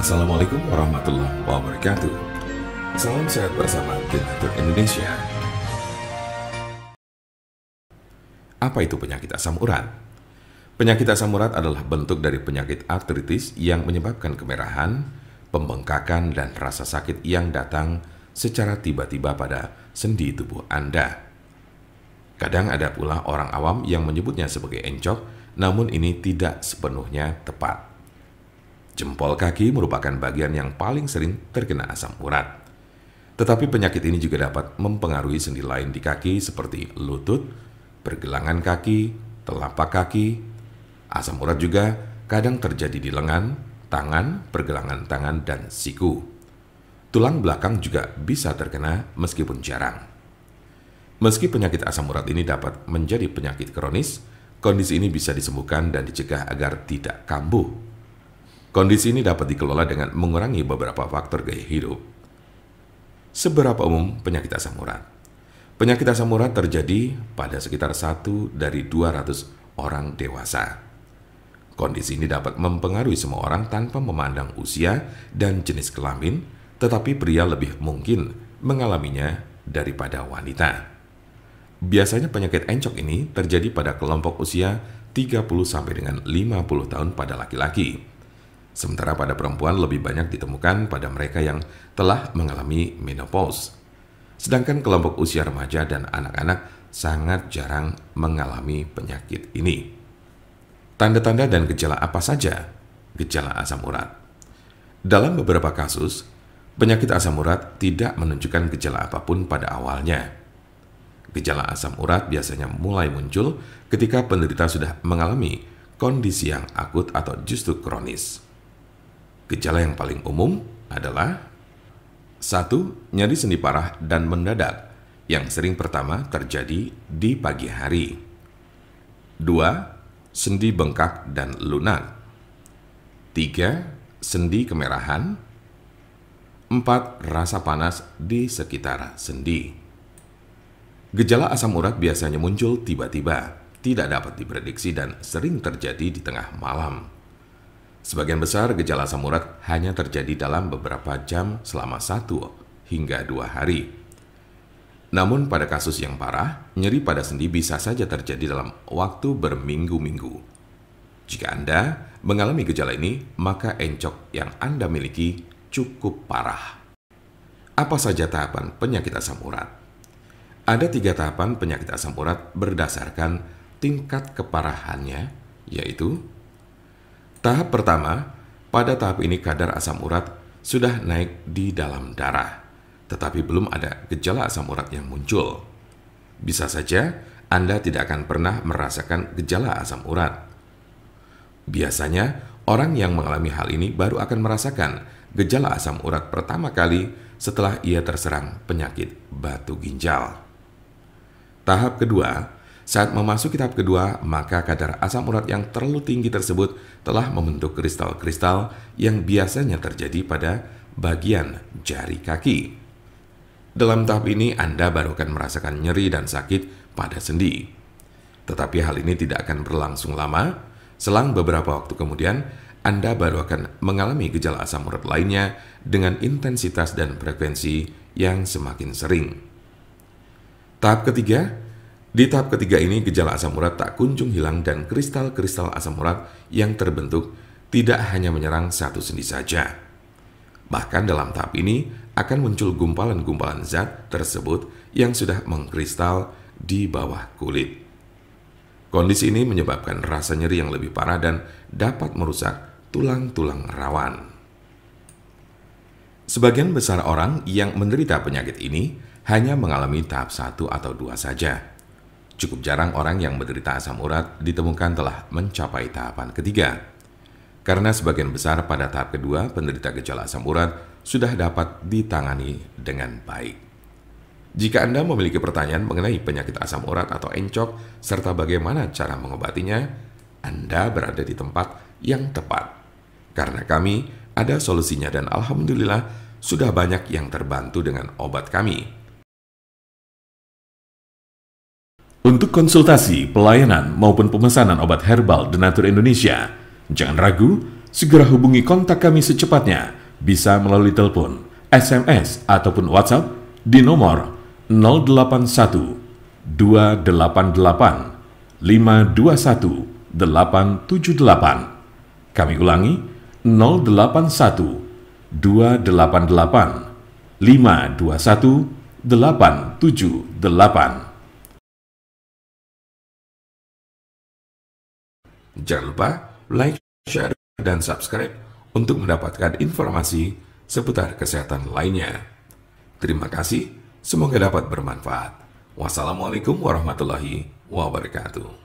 Assalamualaikum warahmatullahi wabarakatuh. Salam sehat bersama Denatur Indonesia. Apa itu penyakit asam urat? Penyakit asam urat adalah bentuk dari penyakit artritis yang menyebabkan kemerahan, pembengkakan, dan rasa sakit yang datang secara tiba-tiba pada sendi tubuh Anda. Kadang ada pula orang awam yang menyebutnya sebagai encok, namun ini tidak sepenuhnya tepat. Jempol kaki merupakan bagian yang paling sering terkena asam urat. Tetapi penyakit ini juga dapat mempengaruhi sendi lain di kaki seperti lutut, pergelangan kaki, telapak kaki. Asam urat juga kadang terjadi di lengan, tangan, pergelangan tangan, dan siku. Tulang belakang juga bisa terkena meskipun jarang. Meski penyakit asam urat ini dapat menjadi penyakit kronis, kondisi ini bisa disembuhkan dan dicegah agar tidak kambuh. Kondisi ini dapat dikelola dengan mengurangi beberapa faktor gaya hidup. Seberapa umum penyakit asam urat? Penyakit asam urat terjadi pada sekitar 1 dari 200 orang dewasa. Kondisi ini dapat mempengaruhi semua orang tanpa memandang usia dan jenis kelamin, tetapi pria lebih mungkin mengalaminya daripada wanita. Biasanya penyakit encok ini terjadi pada kelompok usia 30 sampai dengan 50 tahun pada laki-laki. Sementara pada perempuan lebih banyak ditemukan pada mereka yang telah mengalami menopause. Sedangkan kelompok usia remaja dan anak-anak sangat jarang mengalami penyakit ini. Tanda-tanda dan gejala apa saja gejala asam urat? Dalam beberapa kasus, penyakit asam urat tidak menunjukkan gejala apapun pada awalnya. Gejala asam urat biasanya mulai muncul ketika penderita sudah mengalami kondisi yang akut atau justru kronis. Gejala yang paling umum adalah 1. Nyeri sendi parah dan mendadak yang sering pertama terjadi di pagi hari. 2. Sendi bengkak dan lunak. 3. Sendi kemerahan. 4. Rasa panas di sekitar sendi. Gejala asam urat biasanya muncul tiba-tiba, tidak dapat diprediksi dan sering terjadi di tengah malam. Sebagian besar gejala asam urat hanya terjadi dalam beberapa jam selama 1 hingga 2 hari. Namun pada kasus yang parah, nyeri pada sendi bisa saja terjadi dalam waktu berminggu-minggu. Jika Anda mengalami gejala ini, maka encok yang Anda miliki cukup parah. Apa saja tahapan penyakit asam urat? Ada 3 tahapan penyakit asam urat berdasarkan tingkat keparahannya, yaitu tahap pertama, pada tahap ini kadar asam urat sudah naik di dalam darah, tetapi belum ada gejala asam urat yang muncul. Bisa saja Anda tidak akan pernah merasakan gejala asam urat. Biasanya, orang yang mengalami hal ini baru akan merasakan gejala asam urat pertama kali setelah ia terserang penyakit batu ginjal. Tahap kedua, saat memasuki tahap kedua, maka kadar asam urat yang terlalu tinggi tersebut telah membentuk kristal-kristal yang biasanya terjadi pada bagian jari kaki. Dalam tahap ini, Anda baru akan merasakan nyeri dan sakit pada sendi. Tetapi hal ini tidak akan berlangsung lama. Selang beberapa waktu kemudian, Anda baru akan mengalami gejala asam urat lainnya dengan intensitas dan frekuensi yang semakin sering. Tahap ketiga, di tahap ketiga ini gejala asam urat tak kunjung hilang dan kristal-kristal asam urat yang terbentuk tidak hanya menyerang satu sendi saja. Bahkan dalam tahap ini akan muncul gumpalan-gumpalan zat tersebut yang sudah mengkristal di bawah kulit. Kondisi ini menyebabkan rasa nyeri yang lebih parah dan dapat merusak tulang-tulang rawan. Sebagian besar orang yang menderita penyakit ini hanya mengalami tahap 1 atau 2 saja. Cukup jarang orang yang menderita asam urat ditemukan telah mencapai tahapan ketiga. Karena sebagian besar pada tahap kedua penderita gejala asam urat sudah dapat ditangani dengan baik. Jika Anda memiliki pertanyaan mengenai penyakit asam urat atau encok serta bagaimana cara mengobatinya, Anda berada di tempat yang tepat. Karena kami ada solusinya dan alhamdulillah sudah banyak yang terbantu dengan obat kami. Untuk konsultasi, pelayanan, maupun pemesanan obat herbal Denatur Indonesia, jangan ragu, Segera hubungi kontak kami secepatnya, bisa melalui telepon, SMS, ataupun WhatsApp di nomor 081 288 521 878. Kami ulangi, 081 288 521 878. Jangan lupa like, share, dan subscribe untuk mendapatkan informasi seputar kesehatan lainnya. Terima kasih, semoga dapat bermanfaat. Wassalamualaikum warahmatullahi wabarakatuh.